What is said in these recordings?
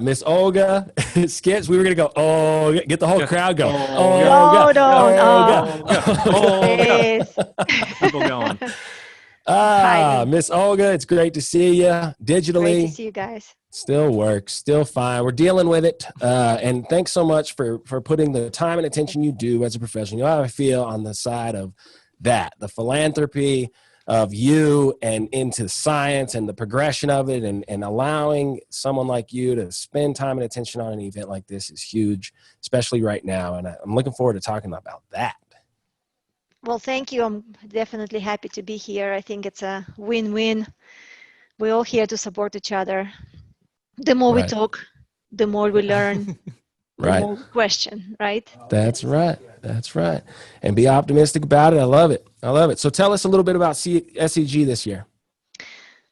Miss Olga, Skips, we were going to go, oh, get the whole crowd go. Olga. Olga, No, don't. Olga, Olga. Olga. Please. People going. I'm hiding. Miss Olga, it's great to see you Great to digitally. see you guys. Still works, still fine. We're dealing with it. And thanks so much for putting the time and attention you do as a professional. You know how I feel on the side of that, the philanthropy of you and into science and the progression of it, and allowing someone like you to spend time and attention on an event like this is huge, especially right now. And I'm looking forward to talking about that. Well, thank you. I'm definitely happy to be here. I think it's a win-win. We're all here to support each other. The more we Right. talk, the more we learn, the Right. more we question, right? That's right. That's right. And be optimistic about it. I love it. I love it. So tell us a little bit about SEG this year.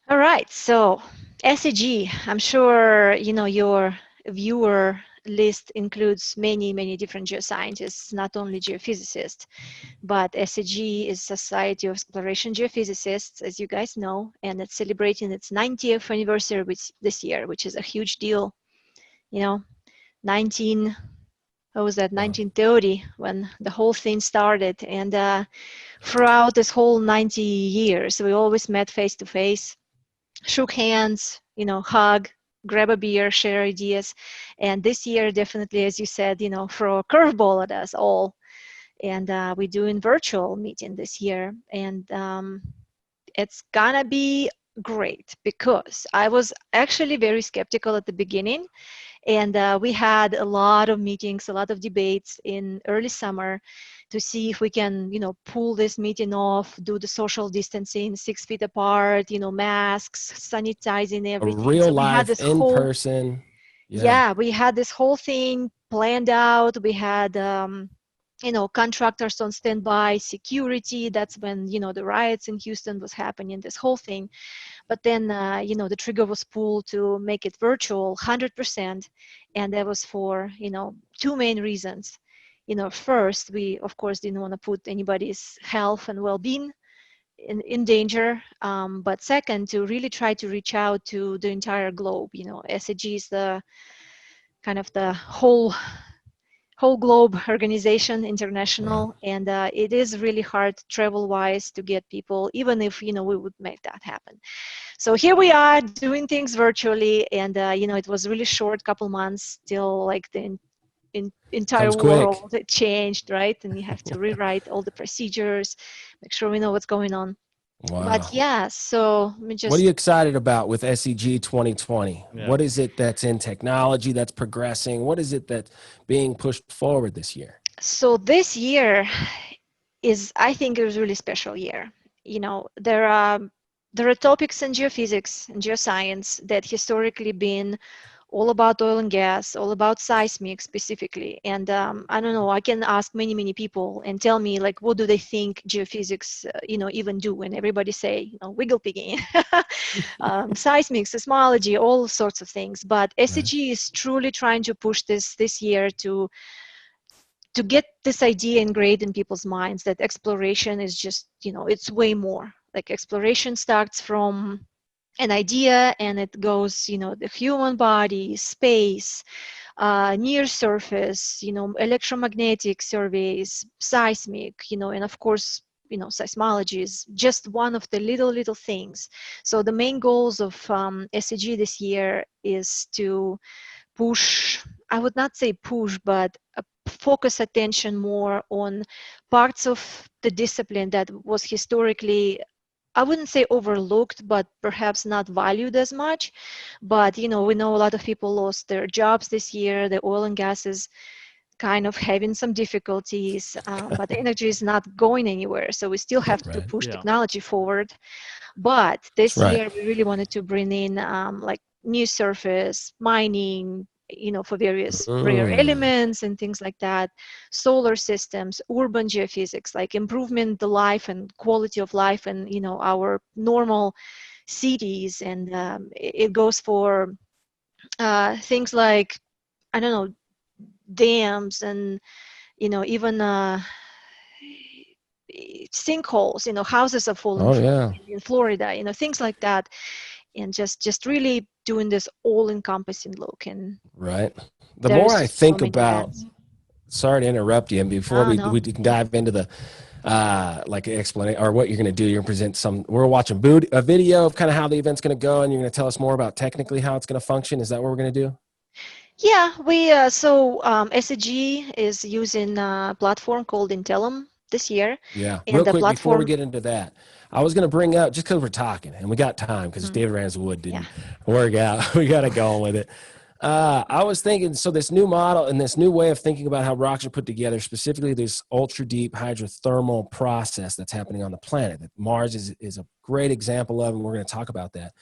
All right. So SEG, I'm sure you know your viewer list includes many, many different geoscientists, not only geophysicists, but SEG is Society of Exploration Geophysicists, as you guys know, and it's celebrating its 90th anniversary this year, which is a huge deal. You know, 1930 when the whole thing started, and throughout this whole 90 years, we always met face to face, shook hands, you know, hug, grab a beer, share ideas. And this year, definitely, as you said, you know, throw a curveball at us all. And we're doing virtual meeting this year. And it's gonna be great because I was actually very skeptical at the beginning. And we had a lot of meetings, a lot of debates in early summer to see if we can, you know, pull this meeting off, do the social distancing, 6 feet apart, you know, masks, sanitizing A everything. real So we had life this in whole, person. yeah, we had this whole thing planned out. We had, you know, contractors on standby, security. That's when, you know, the riots in Houston was happening, this whole thing. But then, you know, the trigger was pulled to make it virtual 100%. And that was for, you know, two main reasons. You know, first, we, of course, didn't want to put anybody's health and well-being in danger. But second, to really try to reach out to the entire globe. You know, SEG is the kind of the whole globe organization, international, Right. and it is really hard travel-wise to get people, even if, you know, we would make that happen. So here we are doing things virtually, and you know, it was really short, couple months till like the entire Comes quick. world it changed, right? And you have to rewrite all the procedures, make sure we know what's going on. But Wow. yeah, so let me What are just. you excited about with SEG 2020? Yeah. What is it that's in technology that's progressing? What is it that's being pushed forward this year? So this year is, I think, it was a really special year. You know, there are topics in geophysics and geoscience that historically been all about oil and gas, all about seismic specifically. And I don't know, I can ask many people and tell me, like, what do they think geophysics, you know, even do? And everybody say, you know, wiggle pigging, seismic, seismology, all sorts of things. But Right. SEG is truly trying to push this year to get this idea ingrained in people's minds that exploration is just, you know, it's way more. Like exploration starts from an idea and it goes, you know, the human body, space, near surface, you know, electromagnetic surveys, seismic, you know, and of course, you know, seismology is just one of the little things. So the main goals of SEG this year is to push, I would not say push, but focus attention more on parts of the discipline that was historically, I wouldn't say overlooked, but perhaps not valued as much. But, you know, we know a lot of people lost their jobs this year. The oil and gas is kind of having some difficulties, but the energy is not going anywhere. So we still have to Right. push Yeah. technology forward. But That's this right. year, we really wanted to bring in like new surface, mining, you know, for various rare Mm. elements and things like that, solar systems, urban geophysics, like improvement the life and quality of life and, you know, our normal cities. And it goes for things like, I don't know, dams and, you know, even sinkholes, you know, houses have fallen Oh, yeah. in Florida, you know, things like that. and just really doing this all-encompassing look. And Right. The there's more I so think many about, events. sorry to interrupt you, and before No. we can dive into the like explanation or what you're going to do, you're going to present we're watching a video of kind of how the event's going to go, and you're going to tell us more about technically how it's going to function. Is that what we're going to do? Yeah, we SEG is using a platform called Intellum this year. Yeah. And Real the quick, before we platform, get into that, I was going to bring up, just because we're talking and we got time, because David Ranswood didn't work out. We got to go on with it. I was thinking, so this new model and this new way of thinking about how rocks are put together, specifically this ultra deep hydrothermal process that's happening on the planet, that Mars is a great example of, and we're going to talk about that.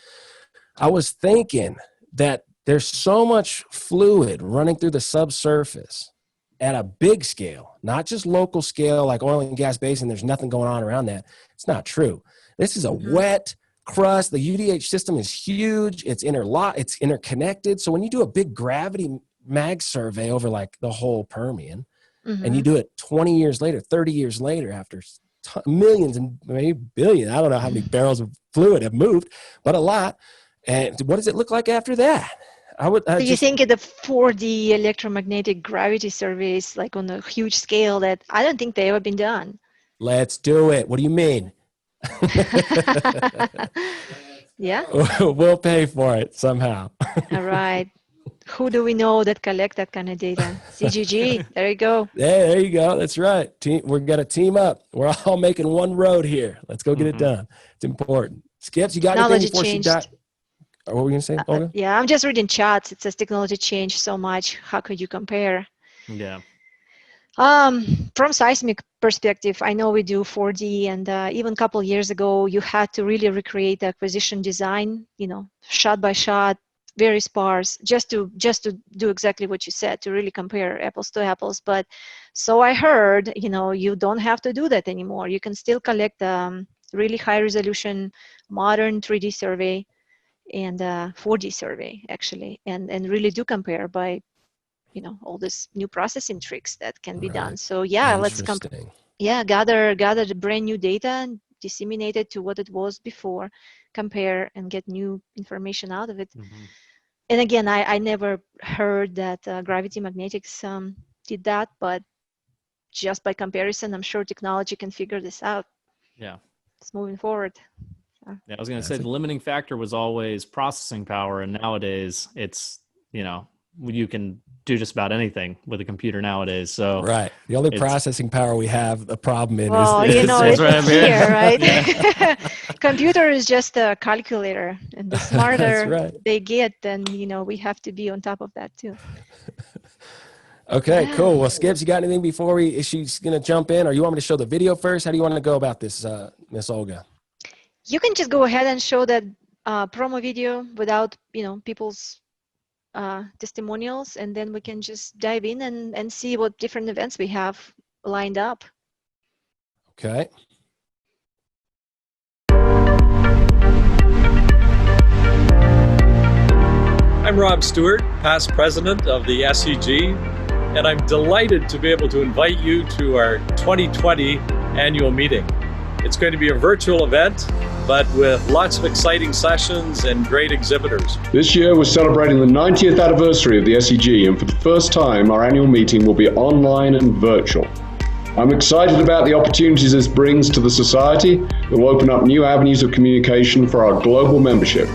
I was thinking that there's so much fluid running through the subsurface at a big scale, not just local scale like oil and gas basin. There's nothing going on around that. It's not true. This is a wet crust. The UDH system is huge. It's it's interconnected. So when you do a big gravity mag survey over like the whole Permian, and you do it 20 years later, 30 years later, after millions and maybe billions, I don't know how many barrels of fluid have moved, but a lot. And what does it look like after that? So you think the 4D electromagnetic gravity surveys, like on a huge scale, that I don't think they ever been done. Let's do it. What do you mean? Yeah. We'll pay for it somehow. All right. Who do we know that collect that kind of data? CGG. There you go. Yeah, there you go. That's right. We're gonna team up. We're all making one road here. Let's go get it done. It's important. Skips, you got anything before she died? What were we going to say, Olga? Yeah, I'm just reading chats. It says technology changed so much. How could you compare? Yeah. From seismic perspective, I know we do 4D, and even a couple of years ago, you had to really recreate the acquisition design, shot by shot, very sparse, just to do exactly what you said, to really compare apples to apples. But so I heard, you don't have to do that anymore. You can still collect really high resolution, modern 3D survey and 4D survey actually, and really do compare by all this new processing tricks that can be done. So yeah, let's gather the brand new data and disseminate it to what it was before, compare and get new information out of it. And again, I never heard that gravity magnetics did that, but just by comparison, I'm sure technology can figure this out. Yeah, it's moving forward. Yeah, I was going to say the limiting factor was always processing power, and nowadays it's you can do just about anything with a computer nowadays. So right, the only processing power we have the problem in it's right here, right? Computer is just a calculator, and the smarter they get, then we have to be on top of that too. Okay, cool. Well, Skips, you got anything before she's going to jump in, or you want me to show the video first? How do you want to go about this, Miss Olga? You can just go ahead and show that promo video without, people's testimonials, and then we can just dive in and see what different events we have lined up. Okay. I'm Rob Stewart, past president of the SEG, and I'm delighted to be able to invite you to our 2020 annual meeting. It's going to be a virtual event, but with lots of exciting sessions and great exhibitors. This year we're celebrating the 90th anniversary of the SEG, and for the first time our annual meeting will be online and virtual. I'm excited about the opportunities this brings to the society that will open up new avenues of communication for our global membership.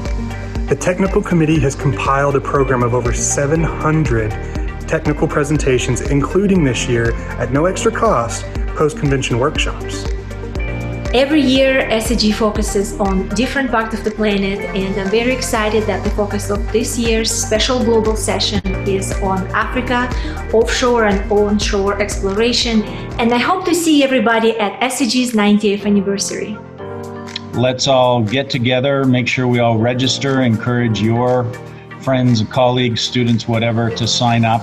The technical committee has compiled a program of over 700 technical presentations, including this year, at no extra cost, post-convention workshops. Every year, SEG focuses on different parts of the planet, and I'm very excited that the focus of this year's special global session is on Africa, offshore and onshore exploration, and I hope to see everybody at SEG's 90th anniversary. Let's all get together, make sure we all register, encourage your friends, colleagues, students, whatever, to sign up,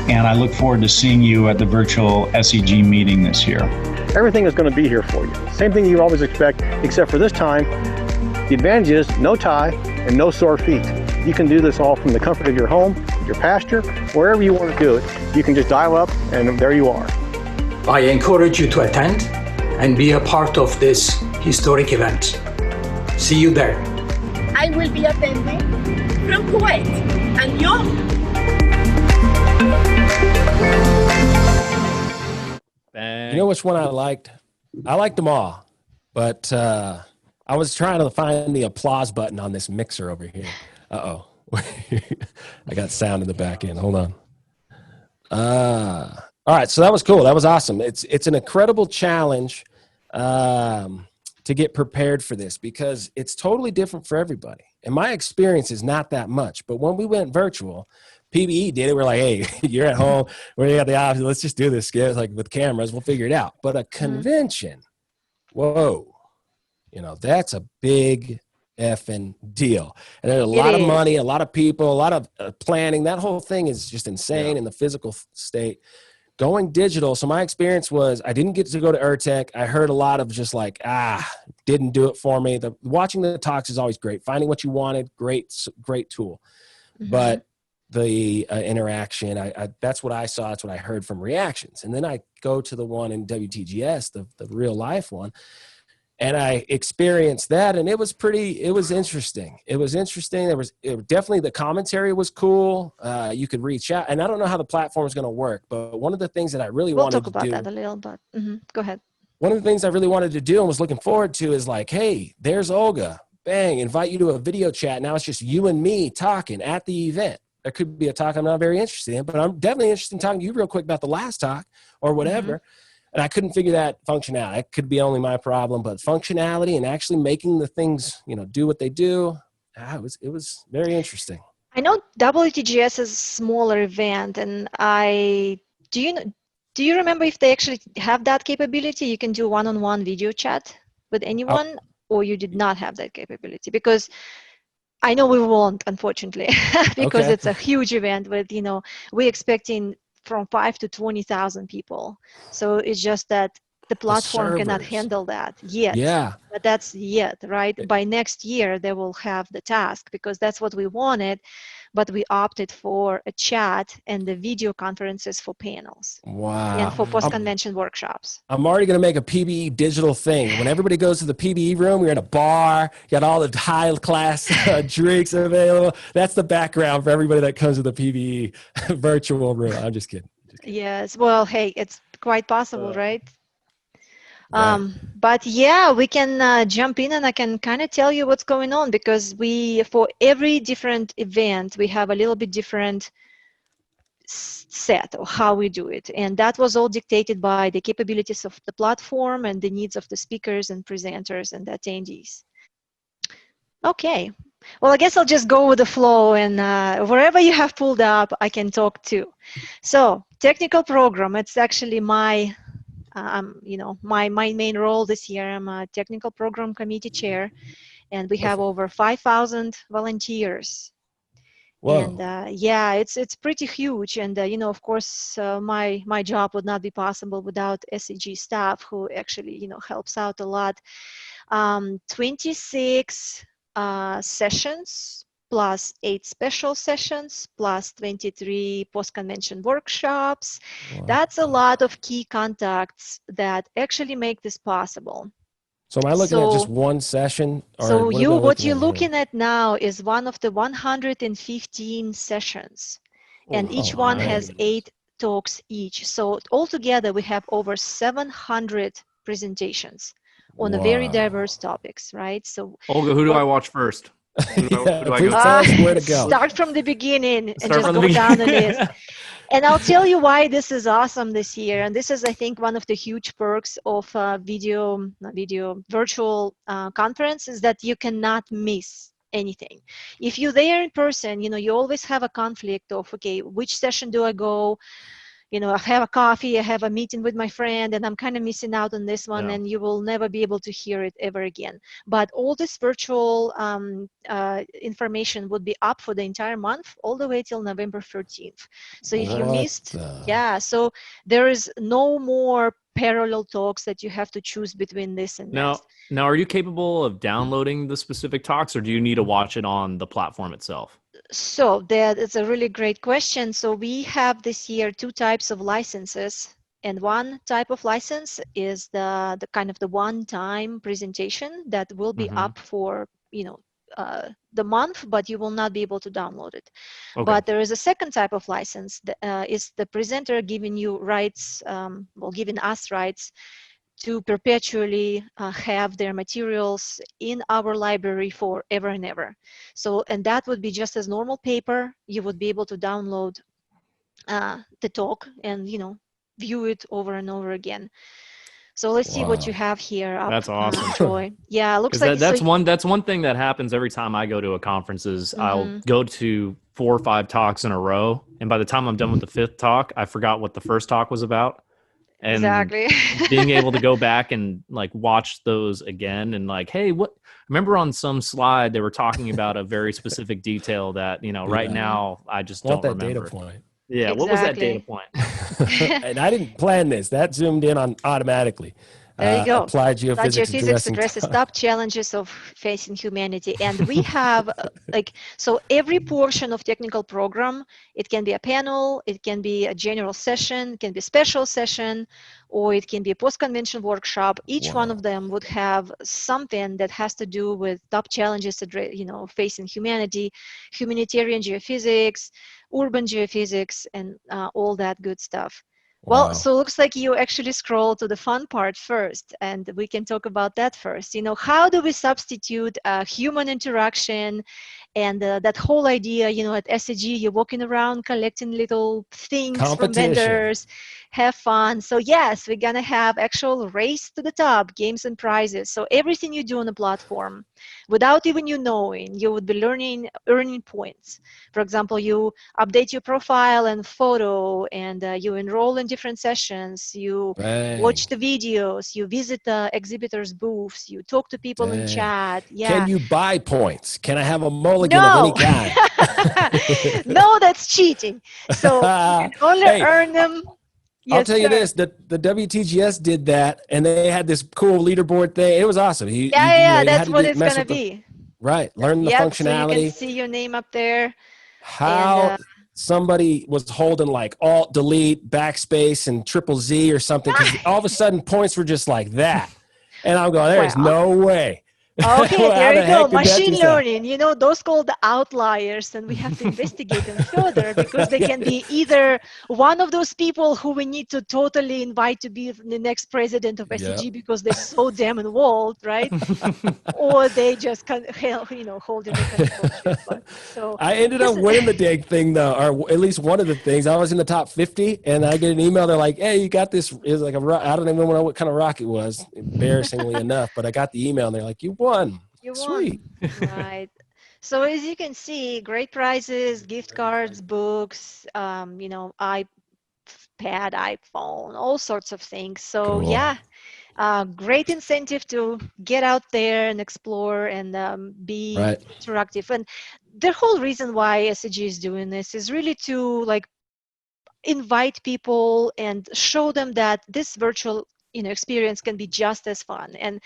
and I look forward to seeing you at the virtual SEG meeting this year. Everything is going to be here for you. Same thing you always expect, except for this time, the advantage is no tie and no sore feet. You can do this all from the comfort of your home, your pasture, wherever you want to do it. You can just dial up and there you are. I encourage you to attend and be a part of this historic event. See you there. I will be attending from Kuwait. And you? Bang. You know which one I liked? I liked them all, but I was trying to find the applause button on this mixer over here. Uh-oh. I got sound in the back end. Hold on. All right, so that was cool. That was awesome. It's an incredible challenge to get prepared for this because it's totally different for everybody. And my experience is not that much. But when we went virtual, PBE did it. We're like, hey, you're at home. We got the option. Let's just do this. Like with cameras, we'll figure it out. But a convention, whoa, that's a big effing deal. And there's a lot of money, a lot of people, a lot of planning. That whole thing is just insane in the physical state. Going digital. So my experience was I didn't get to go to ERTEC. I heard a lot of just like, didn't do it for me. Watching the talks is always great. Finding what you wanted, great tool. Mm-hmm. But the interaction, that's what I saw. That's what I heard from reactions. And then I go to the one in WTGS, the real life one. And I experienced that, and it was interesting. It was interesting. Definitely the commentary was cool. You could reach out, and I don't know how the platform is going to work, but one of the things that I really wanted to do. We'll talk about that a little, but go ahead. One of the things I really wanted to do and was looking forward to is like, hey, there's Olga. Bang, invite you to a video chat. Now it's just you and me talking at the event. There could be a talk I'm not very interested in, but I'm definitely interested in talking to you real quick about the last talk or whatever. Mm-hmm. And I couldn't figure that functionality. It could be only my problem, but functionality and actually making the things, do what they do. It was very interesting. I know WTGS is a smaller event, and do you remember if they actually have that capability? You can do one-on-one video chat with anyone, or you did not have that capability? Because I know we won't, unfortunately, because it's a huge event with, we're expecting from 5 to 20,000 people. So it's just that the platform cannot handle that yet. Yeah. But that's yet, right? By next year, they will have the task because that's what we wanted, but we opted for a chat and the video conferences for panels. Wow. And for post-convention workshops. I'm already going to make a PBE digital thing. When everybody goes to the PBE room, we're in a bar, got all the high-class drinks available. That's the background for everybody that comes to the PBE virtual room. I'm just kidding. Yes. Well, hey, it's quite possible, right? But yeah, we can jump in and I can kind of tell you what's going on because for every different event, we have a little bit different set of how we do it. And that was all dictated by the capabilities of the platform and the needs of the speakers and presenters and the attendees. Okay. Well, I guess I'll just go with the flow and wherever you have pulled up, I can talk to. So technical program, it's actually my my main role this year. I'm a technical program committee chair, and we have over 5,000 volunteers. Whoa. And yeah, it's pretty huge. And of course, my job would not be possible without SEG staff who actually helps out a lot. 26 sessions plus 8 special sessions, plus 23 post-convention workshops. Wow. That's a lot of key contacts that actually make this possible. So am I looking at just one session? Or what you're looking at now is one of the 115 sessions. And each one has 8 talks each. So altogether, we have over 700 presentations on a very diverse topics, right? So Olga, who do I watch first? Who do I go where to go? Start from the beginning and just go down the list. And I'll tell you why this is awesome this year. And this is, I think, one of the huge perks of virtual conference is that you cannot miss anything. If you're there in person, you always have a conflict of, okay, which session do I go? I have a coffee, I have a meeting with my friend, and I'm kind of missing out on this one, and you will never be able to hear it ever again. But all this virtual information would be up for the entire month, all the way till November 13th. So if you missed, so there is no more parallel talks that you have to choose between this and that. Now, are you capable of downloading the specific talks, or do you need to watch it on the platform itself? So that is a really great question. So we have this year 2 types of licenses, and one type of license is the kind of the one-time presentation that will be up for the month, but you will not be able to download it. Okay. But there is a second type of license that is the presenter giving you rights, giving us rights to perpetually have their materials in our library forever and ever. So, and that would be just as normal paper. You would be able to download the talk and, view it over and over again. So let's see what you have here. That's awesome. Joy. Yeah, looks like that's one thing that happens every time I go to a conference is I'll go to 4 or 5 talks in a row, and by the time I'm done with the 5th talk, I forgot what the first talk was about. And exactly. being able to go back and like watch those again and like, hey, remember on some slide they were talking about a very specific detail that, right now I just don't remember. Data point. Yeah, exactly. What was that data point? And I didn't plan this. That zoomed in on automatically. There you go. Applied geophysics addresses top challenges of facing humanity. And we have so every portion of technical program, it can be a panel, it can be a general session, it can be a special session, or it can be a post-convention workshop. Each one of them would have something that has to do with top challenges, facing humanity, humanitarian geophysics, urban geophysics, and all that good stuff. Well, so it looks like you actually scroll to the fun part first, and we can talk about that first. How do we substitute human interaction and that whole idea, at SEG, you're walking around collecting little things from vendors, have fun. So yes, we're going to have actual race to the top, games and prizes. So everything you do on the platform, without even you knowing, you would be earning points. For example, you update your profile and photo, and you enroll in different sessions, you watch the videos, you visit the exhibitors' booths, you talk to people in chat. Yeah. Can you buy points? Can I have a mulligan of any kind? No, that's cheating. So you can only earn them. Yes, I'll tell you this, the WTGS did that, and they had this cool leaderboard thing. It was awesome. That's what it's going to be. Right. Learn the functionality. So you can see your name up there. How somebody was holding like Alt, Delete, Backspace, and Triple Z or something, because all of a sudden points were just like that. And I'm going, there's no way. Okay, there you go. Machine learning, those called the outliers, and we have to investigate them further because they can be either one of those people who we need to totally invite to be the next president of SEG because they're so damn involved, right? Or they just holding the control. So I ended up winning the dang thing though, or at least one of the things. I was in the top 50, and I get an email. They're like, "Hey, you got this?" It was like I don't even know what kind of rock it was, embarrassingly enough. But I got the email, and they're like, "You won." Sweet. Right. So as you can see, great prizes, gift cards, books, iPad, iPhone, all sorts of things. So great incentive to get out there and explore and be interactive. And the whole reason why SEG is doing this is really to invite people and show them that this virtual experience can be just as fun. And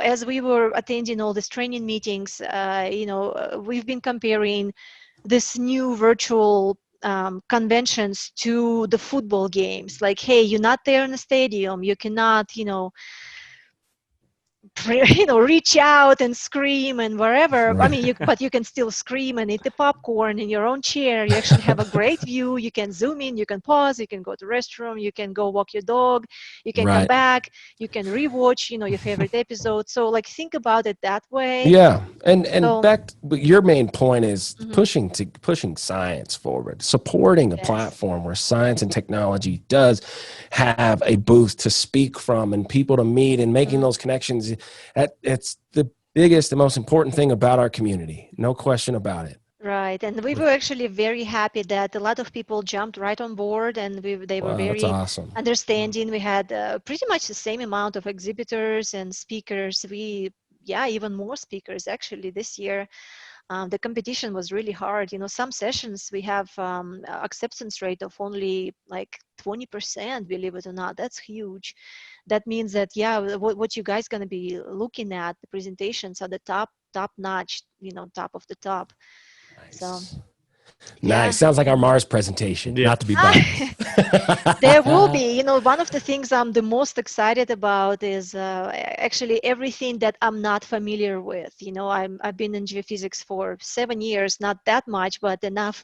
as we were attending all these training meetings, we've been comparing this new virtual conventions to the football games. Like, hey, you're not there in the stadium, you cannot reach out and scream and wherever. I mean, but you can still scream and eat the popcorn in your own chair. You actually have a great view. You can zoom in, you can pause, you can go to the restroom, you can go walk your dog, you can come back, you can rewatch, your favorite episode. So think about it that way. Yeah. And back to your main point is pushing science forward, supporting a platform where science and technology does have a booth to speak from and people to meet and making those connections. It's the biggest, the most important thing about our community. No question about it. Right. And we were actually very happy that a lot of people jumped right on board, and they were very understanding. We had pretty much the same amount of exhibitors and speakers. Even more speakers actually this year. The competition was really hard. Some sessions we have acceptance rate of only 20%, believe it or not. That's huge. That means that, what you guys going to be looking at, the presentations are the top notch, top of the top. Nice. So, nice. Sounds like our Mars presentation, not to be biased. There will be, one of the things I'm the most excited about is actually everything that I'm not familiar with. I've been in geophysics for 7 years, not that much, but enough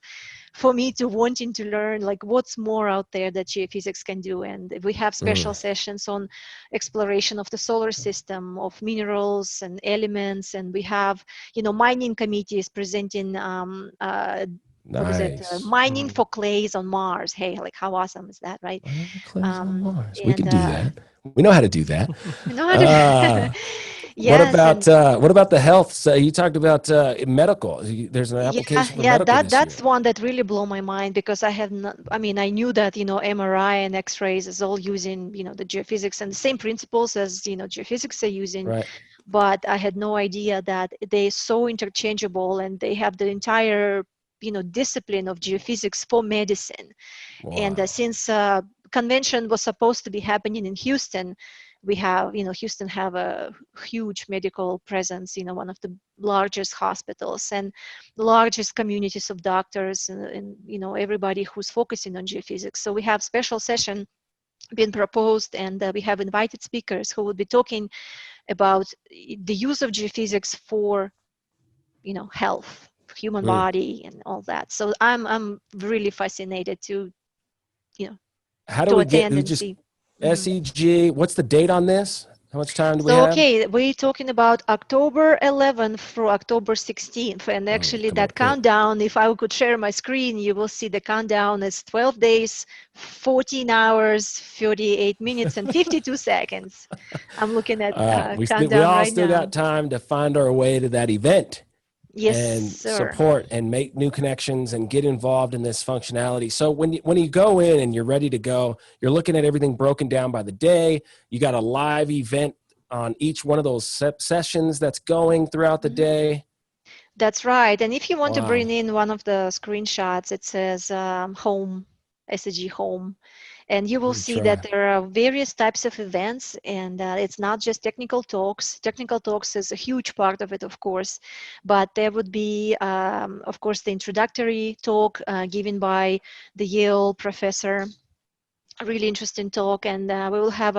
for me to wanting to learn like what's more out there that geophysics can do. And we have special sessions on exploration of the solar system, of minerals and elements, and we have, mining committees presenting what is it? Mining for clays on Mars. Hey, like how awesome is that, right? Clays on Mars. We can do that. We know how to do that. We know how to. Yes. What about the health? So you talked about medical. There's an application for medical that's one that really blew my mind, because I have not. I mean, I knew that MRI and X-rays is all using the geophysics and the same principles as geophysics are using. Right. But I had no idea that they're so interchangeable, and they have the entire discipline of geophysics for medicine. Wow. And since convention was supposed to be happening in Houston, we have Houston have a huge medical presence, one of the largest hospitals and the largest communities of doctors and everybody who's focusing on geophysics. So we have special session been proposed, and we have invited speakers who will be talking about the use of geophysics for health, human body and all that. So I'm really fascinated to how do we get see. SEG? What's the date on this? How much time do we have? Okay, we're talking about October 11th through October 16th, and actually that countdown, if I could share my screen, you will see the countdown is 12 days, 14 hours, 38 minutes, and 52 seconds. I'm looking at countdown we all right still now. got time to find our way to that event. Yes, and sir. Support and make new connections and get involved in this functionality. So when you go in and you're ready to go, you're looking at everything broken down by the day. You got a live event on each one of those sessions that's going throughout the day. That's right. And if you want to bring in one of the screenshots, it says home, SEG home. And you will see that there are various types of events, and it's not just technical talks. Technical talks is a huge part of it, of course, but there would be, of course, the introductory talk given by the Yale professor, a really interesting talk, and we will have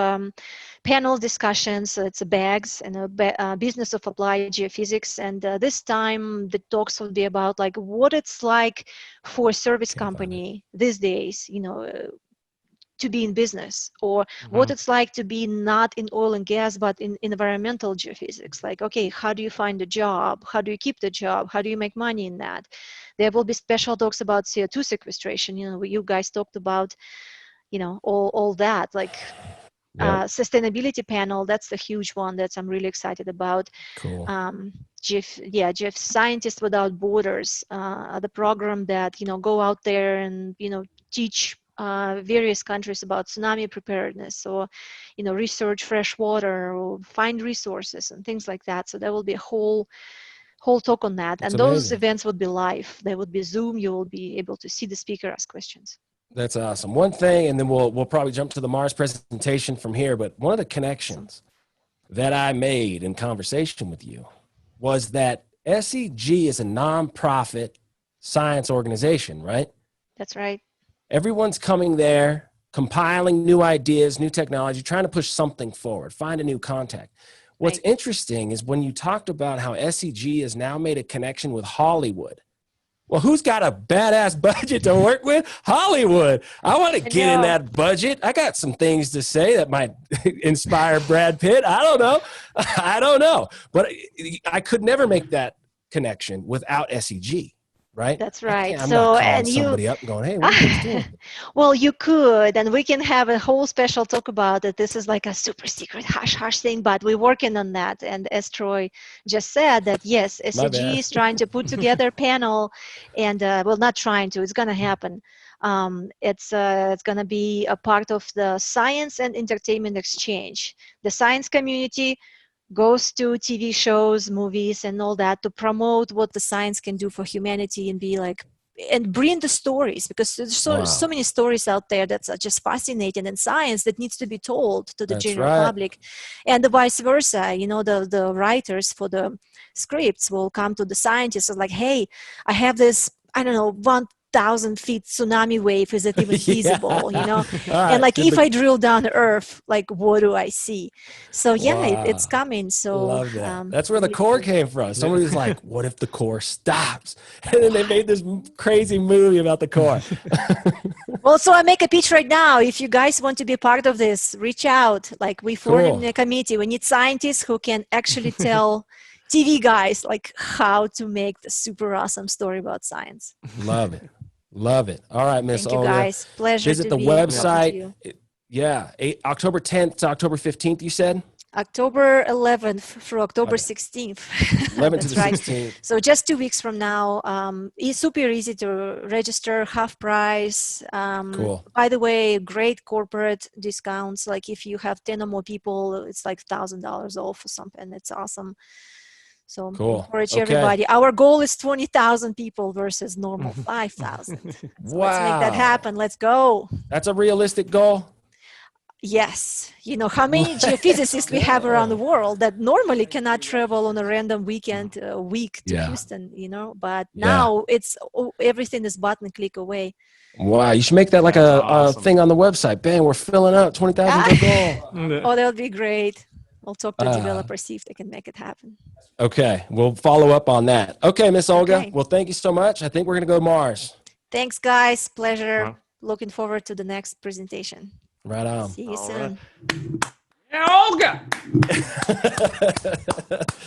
panel discussions. It's BAGS and a business of applied geophysics, and this time the talks will be about like what it's like for a service company these days, to be in business, or what it's like to be not in oil and gas but in environmental geophysics. Like, okay, how do you find a job? How do you keep the job? How do you make money in that? There will be special talks about CO2 sequestration. You guys talked about all that, like sustainability panel. That's the huge one that I'm really excited about. Cool. Jeff Scientists Without Borders, the program that go out there and teach various countries about tsunami preparedness, or research fresh water, or find resources and things like that. So there will be a whole talk on that. That's and those amazing. Events would be live. They would be Zoom. You will be able to see the speaker ask questions. That's awesome. One thing, and then we'll probably jump to the Mars presentation from here, but one of the connections that I made in conversation with you was that SEG is a nonprofit science organization, right? That's right. Everyone's coming there, compiling new ideas, new technology, trying to push something forward, find a new contact. What's interesting is when you talked about how SEG has now made a connection with Hollywood. Well, who's got a badass budget to work with? Hollywood. I want to get in that budget. I got some things to say that might inspire Brad Pitt. I don't know. But I could never make that connection without SEG. Right? That's right. I'm not calling somebody up and going, hey, what are you doing? Well, you could, and we can have a whole special talk about it. This is like a super secret hush thing, but we're working on that. And as Troy just said, that yes, SEG is trying to put together a panel, and well, not trying to, it's going to happen. It's going to be a part of the science and entertainment exchange. The science community goes to TV shows, movies, and all that to promote what the science can do for humanity, and be like, and bring the stories, because there's so many stories out there that's just fascinating in science that needs to be told to the general public, and the vice versa. The writers for the scripts will come to the scientists and like, hey, I have this, I don't know, 1,000 feet tsunami wave, is it even feasible? You know, All and right. like if I drill down to earth, like what do I see? So yeah, it's Wow. coming. So Love that. That's where the core came from. Somebody was like, what if the core stops? And then they made this crazy movie about the core. well, so I make a pitch right now. If you guys want to be part of this, reach out. Like we formed a committee. We need scientists who can actually tell TV guys like how to make the super awesome story about science. Love it. Love it. All right, Miss Olga. Thank you guys. Pleasure Visit to the be website. Yeah. October 10th to October 15th, you said? October 11th through October 16th. 11th to That's the right. 16th. So just 2 weeks from now. It's super easy to register, half price. Cool. By the way, great corporate discounts. Like if you have 10 or more people, it's like $1,000 off or something. It's awesome. So encourage everybody. Our goal is 20,000 people versus normal 5,000. So let's make that happen. Let's go. That's a realistic goal? Yes. You know, how many geophysicists we have around the world that normally cannot travel on a random weekend, week to Houston, you know, but now it's everything is button click away. Wow. You should make that like a thing on the website. Bang, we're filling up 20,000 goal. Oh, that would be great. I'll talk to developers, see if they can make it happen. Okay. We'll follow up on that. Okay, Miss Olga. Okay. Well, thank you so much. I think we're going to go to Mars. Thanks, guys. Pleasure. Wow. Looking forward to the next presentation. Right on. See you soon. Olga!